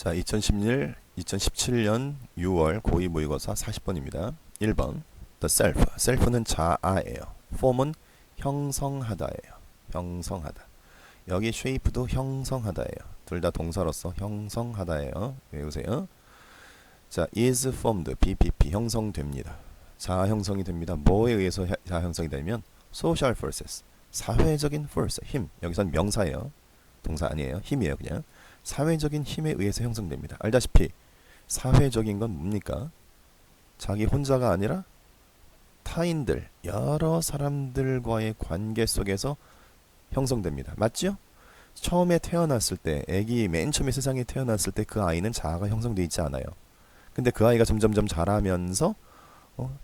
자, 2017년 6월 고2 모의고사 40번입니다. 1번 The self. self는 자아예요. form은 형성하다예요. 형성하다. 여기 shape도 형성하다예요. 둘 다 동사로서 형성하다예요. 외우세요. 자, is formed. BPP 형성됩니다. 자아 형성이 됩니다. 뭐에 의해서 자아 형성이 되면 social forces. 사회적인 force. 힘. 여기선 명사예요. 동사 아니에요. 힘이에요, 그냥. 사회적인 힘에 의해서 형성됩니다. 알다시피 사회적인 건 뭡니까? 자기 혼자가 아니라 타인들, 여러 사람들과의 관계 속에서 형성됩니다. 맞죠? 처음에 태어났을 때, 아기 맨 처음에 세상에 태어났을 때 그 아이는 자아가 형성되어 있지 않아요. 근데 그 아이가 점점점 자라면서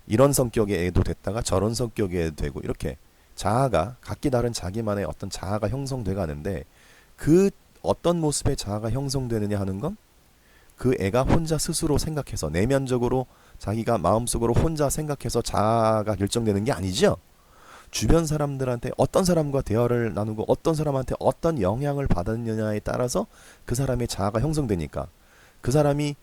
이런 성격의 애도 됐다가 저런 성격의 애도 되고, 이렇게 자아가 각기 다른 자기만의 어떤 자아가 형성돼 가는데, 그 어떤 모습의 자아가 형성되느냐 하는 건 그 애가 혼자 스스로 생각해서 내면적으로 자기가 마음속으로 혼자 생각해서 자아가 결정되는 게 아니죠. 주변 사람들한테 어떤 사람과 대화를 나누고 어떤 사람한테 어떤 영향을 받았느냐에 따라서 그 사람의 자아가 형성되니까, 그 사람의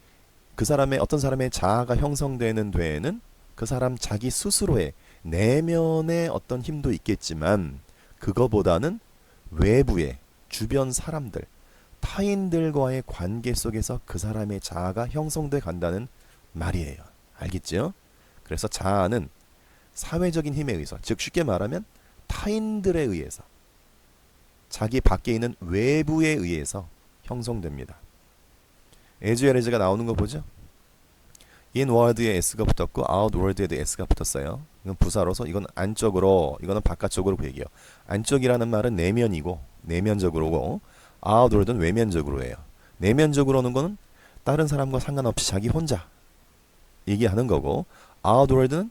어떤 사람의 자아가 형성되는 데에는 그 사람 자기 스스로의 내면의 어떤 힘도 있겠지만, 그거보다는 외부의 주변 사람들, 타인들과의 관계 속에서 그 사람의 자아가 형성돼 간다는 말이에요. 알겠죠? 그래서 자아는 사회적인 힘에 의해서, 즉 쉽게 말하면 타인들에 의해서, 자기 밖에 있는 외부에 의해서 형성됩니다. 에즈가 나오는 거 보죠? in word에 s가 붙었고 out word에도 s가 붙었어요. 이건 부사로서 이건 안쪽으로, 이거는 바깥쪽으로 그 얘기예요. 안쪽이라는 말은 내면이고 내면적으로고, out word는 외면적으로예요. 내면적으로는 거는 다른 사람과 상관없이 자기 혼자 얘기하는 거고, out word는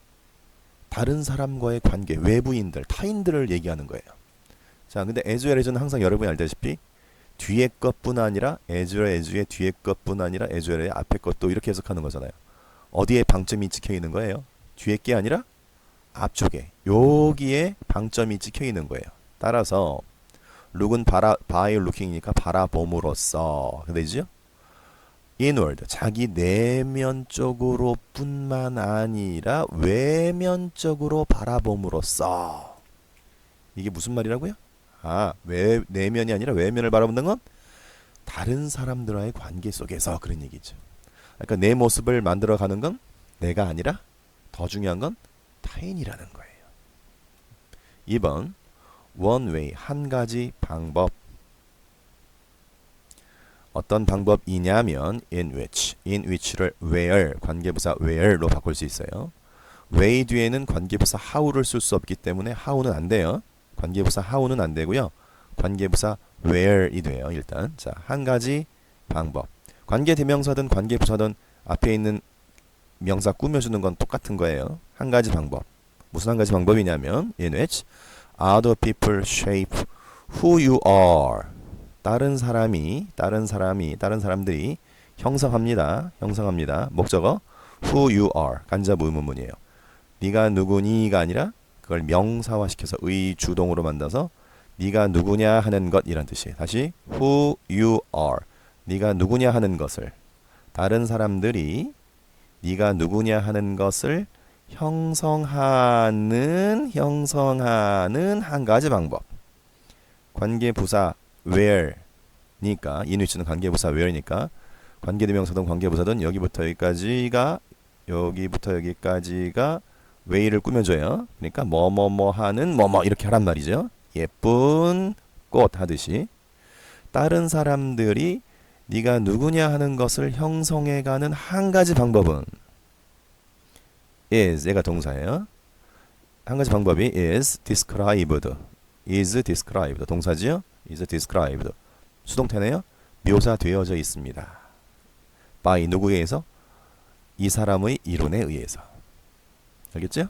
다른 사람과의 관계, 외부인들, 타인들을 얘기하는 거예요. 자, 근데 에즈는 항상 여러분이 알다시피 뒤에 것뿐 아니라 에즈의 뒤에 것뿐 아니라 에즈의 앞에 것도 이렇게 해석하는 거잖아요. 어디에 방점이 찍혀 있는 거예요? 뒤에 게 아니라 앞쪽에, 여기에 방점이 찍혀 있는 거예요. 따라서 look은 by looking이니까 바라봄으로써 되죠? inward, 자기 내면적으로 뿐만 아니라 외면적으로 바라봄으로써. 이게 무슨 말이라고요? 내면이 아니라 외면을 바라보는 건 다른 사람들과의 관계 속에서, 그런 얘기죠. 그러니까 내 모습을 만들어가는 건 내가 아니라 더 중요한 건 타인이라는 거예요. 2번 one way, 한 가지 방법. 어떤 방법이냐면 in which를 where, 관계부사 where로 바꿀 수 있어요. way 뒤에는 관계부사 how를 쓸 수 없기 때문에 how는 안 돼요. 관계부사 how는 안 되고요. 관계부사 where이 돼요. 일단 자, 한 가지 방법. 관계대명사든 관계부사든 앞에 있는 명사 꾸며주는 건 똑같은 거예요. 한 가지 방법. 무슨 한 가지 방법이냐면 in which other people shape who you are. 다른 사람들이 형성합니다. 목적어 who you are. 간접 의문문이에요. 네가 누구니가 아니라 그걸 명사화시켜서 의주동으로 만들어서 네가 누구냐 하는 것이란 뜻이에요. 다시 who you are. 네가 누구냐 하는 것을, 다른 사람들이 네가 누구냐 하는 것을 형성하는 한 가지 방법. 관계부사 where니까, in which는 관계부사 where니까 관계대명사든 관계부사든 여기부터 여기까지가 way를 꾸며줘요. 그러니까 뭐뭐뭐 하는 뭐뭐 이렇게 하란 말이죠. 예쁜 꽃 하듯이 다른 사람들이 네가 누구냐 하는 것을 형성해가는 한 가지 방법은 is, 얘가 동사예요. 한 가지 방법이 is described. 동사지요? is described. 수동태네요. 묘사되어져 있습니다. by 누구에 의해서? 이 사람의 이론에 의해서. 알겠죠?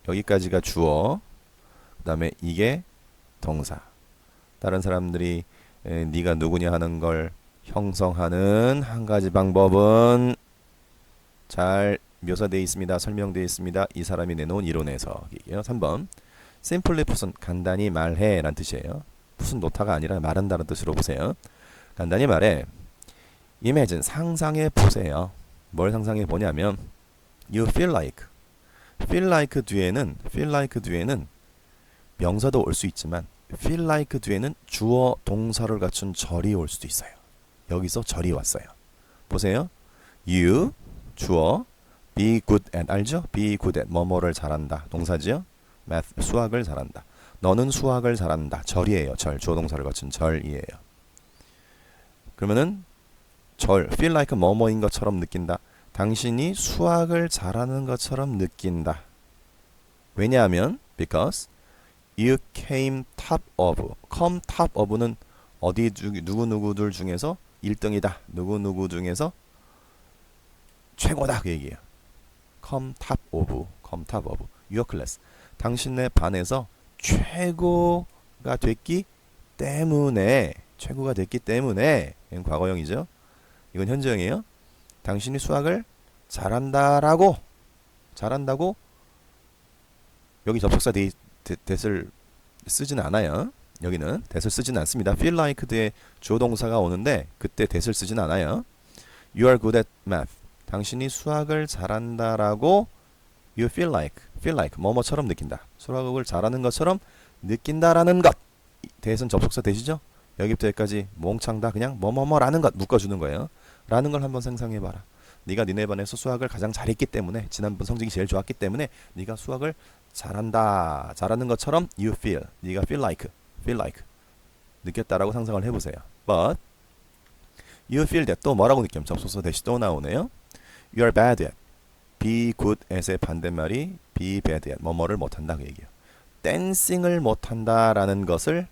여기까지가 주어, 그 다음에 이게 동사. 다른 사람들이 네가 누구냐 하는 걸 형성하는 한 가지 방법은 잘 묘사되어 있습니다. 설명되어 있습니다. 이 사람이 내놓은 이론에서. 3번 simply 풋은 간단히 말해 라는 뜻이에요. 풋은 노타가 아니라 말한다는 뜻으로 보세요. 간단히 말해 imagine 상상해 보세요. 뭘 상상해 보냐면 you feel like 뒤에는 명사도 올 수 있지만 feel like 뒤에는 주어 동사를 갖춘 절이 올 수도 있어요. 여기서 절이 왔어요. 보세요. you 주어 be good at 알죠? be good at 뭐뭐를 잘한다. 동사지요? math 수학을 잘한다. 너는 수학을 잘한다. 절이에요. 절 주어 동사를 갖춘 절이에요. 그러면은 절 feel like 뭐뭐인 것처럼 느낀다. 당신이 수학을 잘하는 것처럼 느낀다. 왜냐하면 because you came top of는 어디 누구누구들 중에서 1등이다. 누구누구 중에서 최고다. 그 얘기예요. come top of your class. 당신의 반에서 최고가 됐기 때문에 이건 과거형이죠. 이건 현재형이에요. 당신이 수학을 잘한다고 여기 접속사 that을 쓰지는 않아요. 여기는 that을 쓰지는 않습니다. feel like 뒤에 주어동사가 오는데 그때 that을 쓰지는 않아요. You are good at math. 당신이 수학을 잘한다라고 you feel like 뭐뭐처럼 느낀다. 수학을 잘하는 것처럼 느낀다라는 것. that은 접속사 that이죠. 여기부터 여기까지 몽창 다 그냥 뭐뭐뭐라는 것 묶어주는 거예요. 라는 걸 한번 상상해봐라. 네가 니네 반에서 수학을 가장 잘했기 때문에 지난번 성적이 제일 좋았기 때문에 네가 수학을 잘하는 것처럼 you feel 네가 feel like 느꼈다라고 상상을 해보세요. But you feel that 또 뭐라고 느끼면 접속사 대시 또 나오네요. You are bad at be good at의 반대말이 be bad at 뭐뭐를 못한다 그 얘기예요. 댄싱을 못한다라는 것을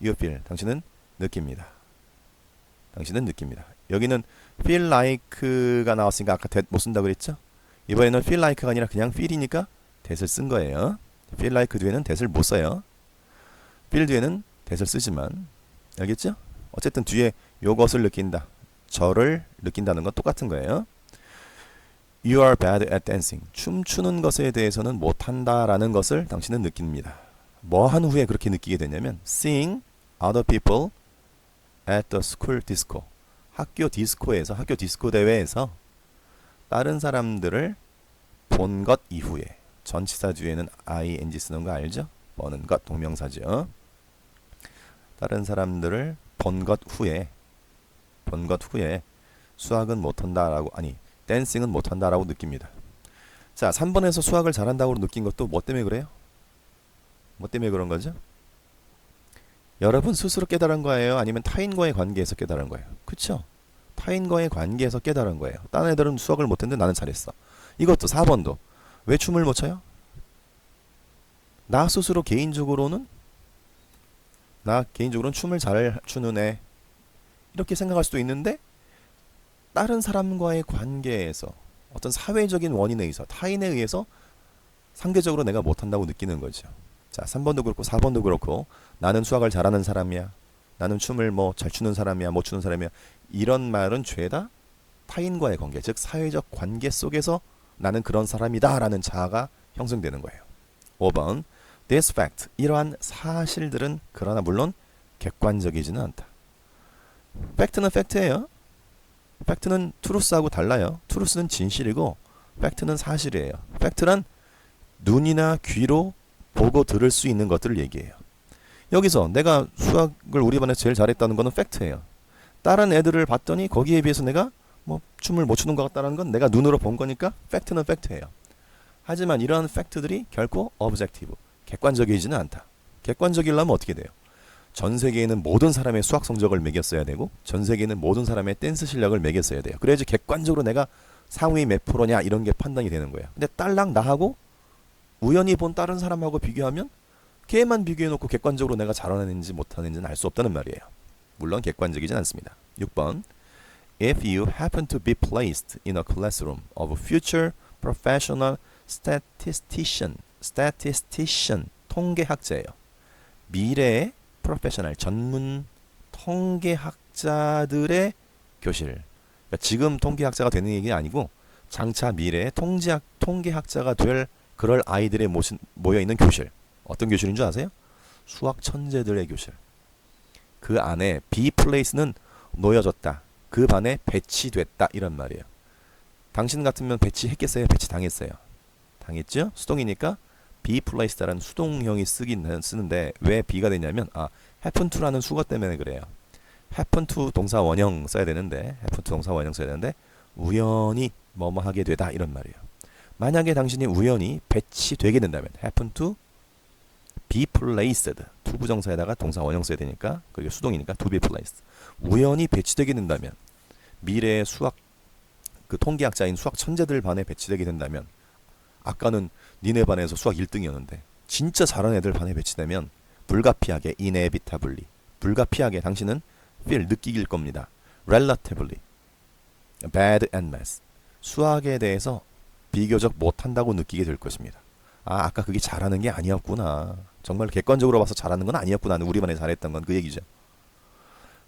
you feel 당신은 느낍니다. 여기는 feel like가 나왔으니까 아까 that 못 쓴다고 그랬죠? 이번에는 feel like가 아니라 그냥 feel이니까 that을 쓴 거예요. feel like 뒤에는 that을 못 써요. feel 뒤에는 that을 쓰지만 알겠죠? 어쨌든 뒤에 요것을 느낀다. 저를 느낀다는 건 똑같은 거예요. You are bad at dancing. 춤추는 것에 대해서는 못한다라는 것을 당신은 느낍니다. 뭐 한 후에 그렇게 느끼게 되냐면 seeing other people at the school disco. 학교 디스코 대회에서 다른 사람들을 본 것 이후에 전치사 뒤에는 ing 쓰는 거 알죠? 보는 것 동명사죠. 다른 사람들을 본 것 후에 수학은 못한다라고 댄싱은 못한다라고 느낍니다. 자, 3번에서 수학을 잘한다고 느낀 것도 뭐 때문에 그래요? 뭐 때문에 그런 거죠? 여러분 스스로 깨달은 거예요? 아니면 타인과의 관계에서 깨달은 거예요? 그쵸? 타인과의 관계에서 깨달은 거예요. 다른 애들은 수학을 못했는데 나는 잘했어. 이것도 4번도 왜 춤을 못 춰요? 나 스스로 개인적으로는 춤을 잘 추는 애 이렇게 생각할 수도 있는데 다른 사람과의 관계에서 어떤 사회적인 원인에 의해서 타인에 의해서 상대적으로 내가 못한다고 느끼는 거죠. 자, 3번도 그렇고 4번도 그렇고 나는 수학을 잘하는 사람이야. 나는 춤을 잘 추는 사람이야. 못 추는 사람이야. 이런 말은 죄다 타인과의 관계, 즉 사회적 관계 속에서 나는 그런 사람이다 라는 자아가 형성되는 거예요. 5번 This fact, 이러한 사실들은 그러나 물론 객관적이지는 않다. 팩트는 팩트예요. 팩트는 truth하고 달라요. truth는 진실이고 팩트는 사실이에요. 팩트란 눈이나 귀로 보고 들을 수 있는 것들을 얘기해요. 여기서 내가 수학을 우리 반에서 제일 잘했다는 거는 팩트예요. 다른 애들을 봤더니 거기에 비해서 내가 춤을 못 추는 것 같다는 건 내가 눈으로 본 거니까 팩트는 팩트예요. 하지만 이러한 팩트들이 결코 objective, 객관적이지는 않다. 객관적이려면 어떻게 돼요? 전 세계에는 모든 사람의 수학 성적을 매겼어야 되고 전 세계에는 모든 사람의 댄스 실력을 매겼어야 돼요. 그래야지 객관적으로 내가 상위 몇 프로냐 이런 게 판단이 되는 거예요. 근데 딸랑 나하고 우연히 본 다른 사람하고 비교하면 걔만 비교해놓고 객관적으로 내가 잘하는지 못하는지는 알 수 없다는 말이에요. 물론 객관적이진 않습니다. 6번 If you happen to be placed in a classroom of future professional statistician 통계학자예요. 미래의 프로페셔널 전문 통계학자들의 교실. 그러니까 지금 통계학자가 되는 얘기는 아니고 장차 미래의 통계학자가 될 그럴 아이들이 모여있는 교실. 어떤 교실인 줄 아세요? 수학 천재들의 교실. 그 안에 be place는 놓여졌다. 그 반에 배치됐다 이런 말이에요. 당신 같으면 배치했겠어요? 배치당했어요? 당했죠? 수동이니까 be placed라는 수동형이 쓰는데 왜 be가 되냐면 happen to라는 수거 때문에 그래요. happen to 동사 원형 써야 되는데 happen to 동사 원형 써야 되는데 우연히 뭐뭐 하게 되다 이런 말이에요. 만약에 당신이 우연히 배치되게 된다면 happen to be placed to 부정사에다가 동사 원형 써야 되니까 그게 수동이니까 to be placed 우연히 배치되게 된다면 미래의 수학 그 통계학자인 수학 천재들 반에 배치되게 된다면 아까는 니네 반에서 수학 1등이었는데 진짜 잘하는 애들 반에 배치되면 불가피하게 inevitably 불가피하게 당신은 feel 느끼길 겁니다. relatively bad at math 수학에 대해서 비교적 못한다고 느끼게 될 것입니다. 아까 그게 잘하는 게 아니었구나. 정말 객관적으로 봐서 잘하는 건 아니었구나. 우리 반에 잘했던 건 그 얘기죠.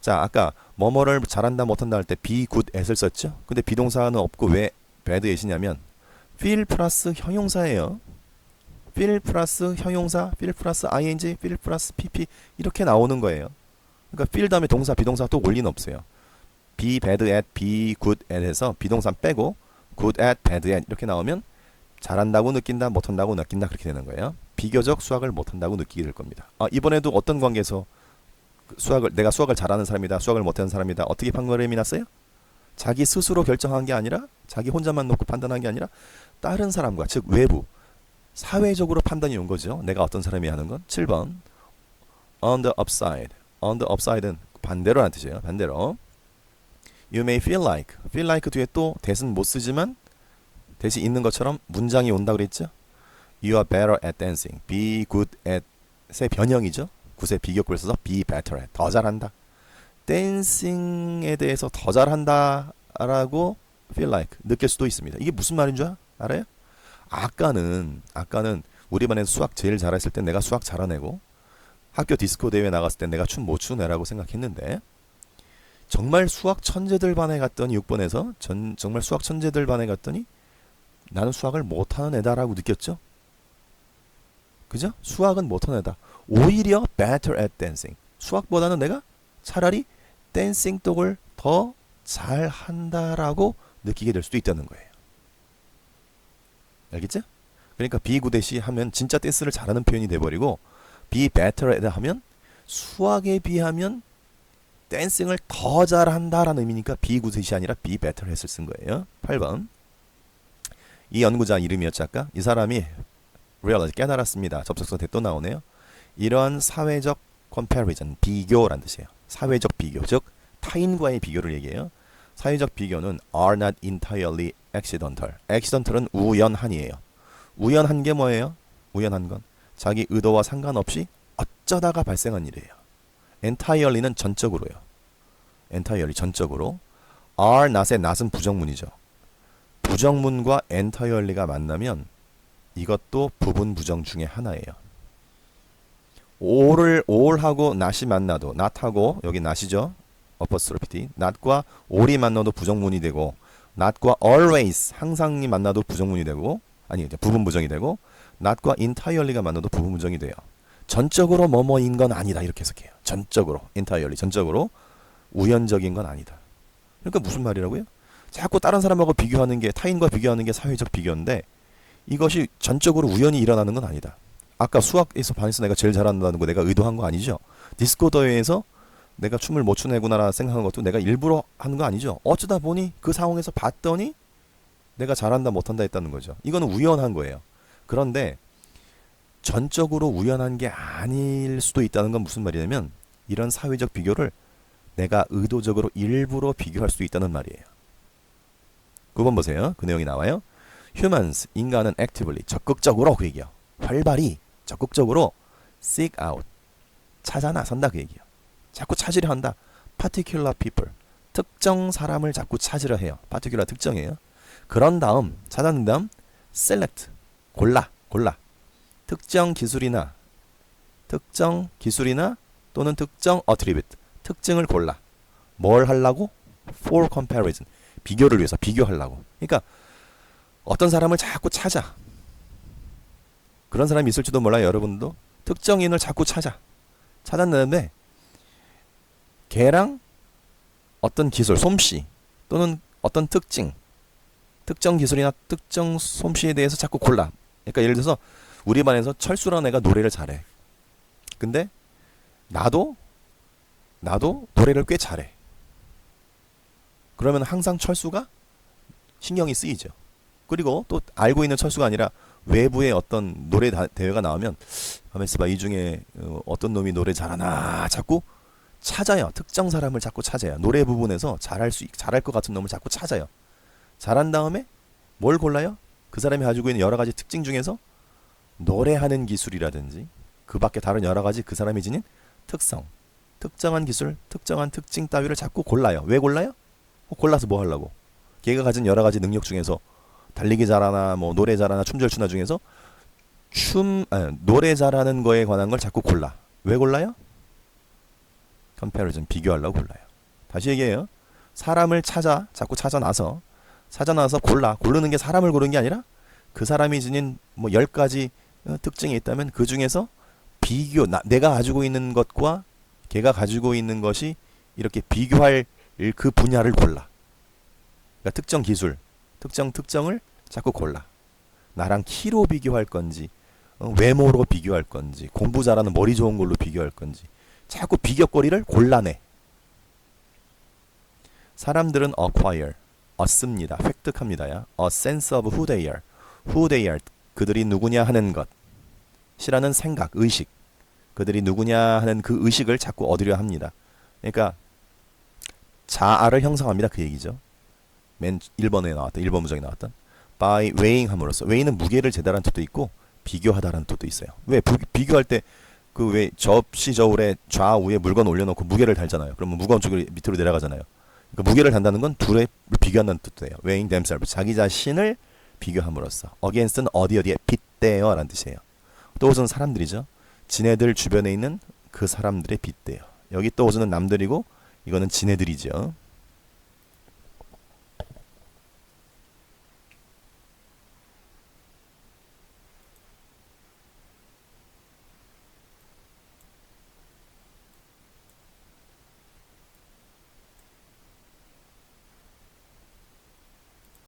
자, 아까 뭐뭐를 잘한다 못한다 할 때 be good at을 썼죠. 근데 비동사는 없고 왜 bad at이냐면 feel 플러스 형용사예요. feel 플러스 형용사, feel 플러스 ing, feel 플러스 pp 이렇게 나오는 거예요. 그러니까 feel 다음에 동사, 비동사 또 올 리는 없어요. be bad at, be good at 해서 비동사 빼고 good at, bad at 이렇게 나오면 잘한다고 느낀다, 못한다고 느낀다 그렇게 되는 거예요. 비교적 수학을 못한다고 느끼게 될 겁니다. 이번에도 어떤 관계에서 내가 수학을 잘하는 사람이다, 수학을 못하는 사람이다 어떻게 판가름이 났어요? 자기 스스로 결정한 게 아니라 자기 혼자만 놓고 판단한 게 아니라 다른 사람과 즉 외부 사회적으로 판단이 온 거죠. 내가 어떤 사람이 하는 건 7번 on the upside on the upside는 반대로라는 뜻이에요. 반대로 you may feel like 뒤에 또 that은 못 쓰지만 that이 있는 것처럼 문장이 온다 그랬죠. you are better at dancing be good at의 변형이죠. 굿의 비교구를 써서 be better at 더 잘한다. 댄싱에 대해서 더 잘한다 라고 feel like 느낄 수도 있습니다. 이게 무슨 말인 줄 알아요? 아까는 우리 반에서 수학 제일 잘했을 때 내가 수학 잘하네고 학교 디스코 대회 나갔을 때 내가 춤 못 추는 애라고 생각했는데 정말 수학 천재들 반에 갔더니 6번에서 정말 수학 천재들 반에 갔더니 나는 수학을 못하는 애다라고 느꼈죠? 그죠? 수학은 못하는 애다. 오히려 better at dancing. 수학보다는 내가 차라리 댄싱 쪽을 더 잘한다라고 느끼게 될 수도 있다는 거예요. 알겠죠? 그러니까 be good at이 하면 진짜 댄스를 잘하는 표현이 돼버리고 be better at 하면 수학에 비하면 댄싱을 더 잘한다라는 의미니까 be good at이 아니라 be better at을 쓴 거예요. 8번 이 연구자 이름이었죠 아까? 이 사람이 realize 깨달았습니다. 접속사 또 나오네요. 이러한 사회적 comparison 비교란 뜻이에요. 사회적 비교 즉 타인과의 비교를 얘기해요. 사회적 비교는 are not entirely accidental. accidental은 우연한이에요. 우연한 게 뭐예요? 우연한 건 자기 의도와 상관없이 어쩌다가 발생한 일이에요. entirely는 전적으로요. entirely 전적으로. are not의 not은 부정문이죠. 부정문과 entirely가 만나면 이것도 부분 부정 중에 하나예요. all하고 not이 만나도 not하고 여기 not이죠. 어퍼스트로피 not과 all이 만나도 부정문이 되고 not과 always 항상이 만나도 부정문이 되고 아니 부분 부정이 되고 not과 entirely가 만나도 부분 부정이 돼요. 전적으로 뭐뭐인 건 아니다 이렇게 해석해요. 전적으로 entirely 전적으로 우연적인 건 아니다. 그러니까 무슨 말이라고요? 자꾸 다른 사람하고 비교하는 게 타인과 비교하는 게 사회적 비교인데 이것이 전적으로 우연히 일어나는 건 아니다. 아까 수학에서 반에서 내가 제일 잘한다는 거 내가 의도한 거 아니죠. 디스코 대회에서 내가 춤을 못 추네구나 생각한 것도 내가 일부러 하는 거 아니죠. 어쩌다 보니 그 상황에서 봤더니 내가 잘한다 못한다 했다는 거죠. 이거는 우연한 거예요. 그런데 전적으로 우연한 게 아닐 수도 있다는 건 무슨 말이냐면 이런 사회적 비교를 내가 의도적으로 일부러 비교할 수 있다는 말이에요. 9번 보세요. 그 내용이 나와요. Humans, 인간은 actively, 적극적으로 그 얘기요. 활발히, 적극적으로 seek out, 찾아 나선다 그 얘기요. 자꾸 찾으려 한다. particular people, 특정 사람을 자꾸 찾으려 해요. particular 특정이에요. 그런 다음, 찾아낸 다음 select, 골라. 특정 기술이나 또는 특정 attribute, 특징을 골라. 뭘 하려고? for comparison, 비교를 위해서 비교하려고. 그러니까 어떤 사람을 자꾸 찾아. 그런 사람이 있을지도 몰라요. 여러분도 특정인을 자꾸 찾아냈는데 걔랑 어떤 기술, 솜씨 또는 어떤 특정 기술이나 특정 솜씨에 대해서 자꾸 골라. 그러니까 예를 들어서 우리 반에서 철수라는 애가 노래를 잘해. 근데 나도 노래를 꽤 잘해. 그러면 항상 철수가 신경이 쓰이죠. 그리고 또 알고 있는 철수가 아니라 외부의 어떤 노래 대회가 나오면 가만 있어봐, 이 중에 어떤 놈이 노래 잘하나 자꾸 찾아요. 특정 사람을 자꾸 찾아요. 노래 부분에서 잘할 것 같은 놈을 자꾸 찾아요. 잘한 다음에 뭘 골라요? 그 사람이 가지고 있는 여러 가지 특징 중에서 노래하는 기술이라든지 그 밖에 다른 여러 가지 그 사람이 지닌 특성, 특정한 기술, 특정한 특징 따위를 자꾸 골라요. 왜 골라요? 골라서 뭐 하려고? 걔가 가진 여러 가지 능력 중에서 달리기 잘하나 뭐 노래 잘하나 춤 잘 추나 중에서 노래 잘하는 거에 관한 걸 자꾸 골라. 왜 골라요? 컴패리즌, 비교하려고 골라요. 다시 얘기해요. 사람을 자꾸 찾아놔서 고르는 게 사람을 고르는 게 아니라 그 사람이 지닌 뭐 10가지 특징이 있다면 그 중에서 내가 가지고 있는 것과 걔가 가지고 있는 것이 이렇게 비교할 그 분야를 골라. 그러니까 특정 기술, 특정을 자꾸 골라. 나랑 키로 비교할 건지, 외모로 비교할 건지, 공부 잘하는 머리 좋은 걸로 비교할 건지, 자꾸 비교거리를 골라내. 사람들은 acquire, 얻습니다. 획득합니다야. A sense of who they are, 그들이 누구냐 하는 것이라는 생각, 의식. 그들이 누구냐 하는 그 의식을 자꾸 얻으려 합니다. 그러니까 자아를 형성합니다. 그 얘기죠. 맨 1번에 나왔던, 1번 문장에 나왔던 by weighing 함으로써. weigh는 무게를 재다라는 뜻도 있고 비교하다라는 뜻도 있어요. 왜 비교할 때 그 왜 접시 저울에 좌우에 물건 올려놓고 무게를 달잖아요. 그러면 무거운 쪽이 밑으로 내려가잖아요. 그러니까 무게를 단다는 건 둘의 비교한다는 뜻도 돼요. weighing themselves, 자기 자신을 비교함으로써. against는 어디에 빗대어 라는 뜻이에요. 또 우선 사람들이죠. 지네들 주변에 있는 그 사람들의 빗대요. 여기 또 우선은 남들이고 이거는 지네들이죠.